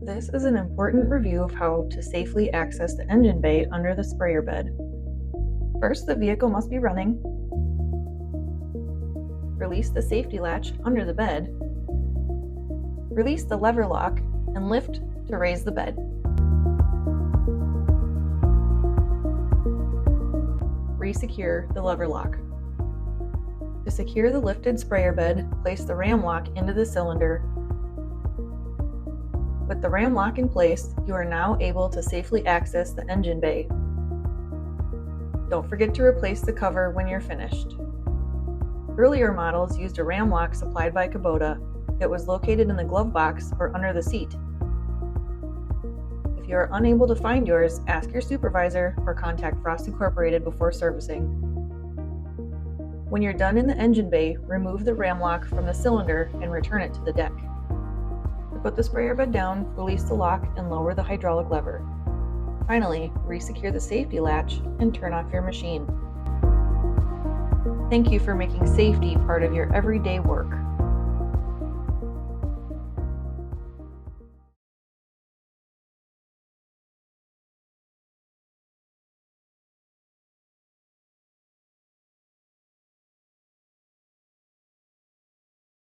This is an important review of how to safely access the engine bay under the sprayer bed. First, the vehicle must be running. Release the safety latch under the bed. Release the lever lock and lift to raise the bed. Resecure the lever lock. To secure the lifted sprayer bed, place the ram lock into the cylinder. With the ram lock in place, you are now able to safely access the engine bay. Don't forget to replace the cover when you're finished. Earlier models used a ram lock supplied by Kubota. It was located in the glove box or under the seat. If you are unable to find yours, ask your supervisor or contact Frost Incorporated before servicing. When you're done in the engine bay, remove the ram lock from the cylinder and return it to the deck. To put the sprayer bed down, release the lock and lower the hydraulic lever. Finally, resecure the safety latch and turn off your machine. Thank you for making safety part of your everyday work.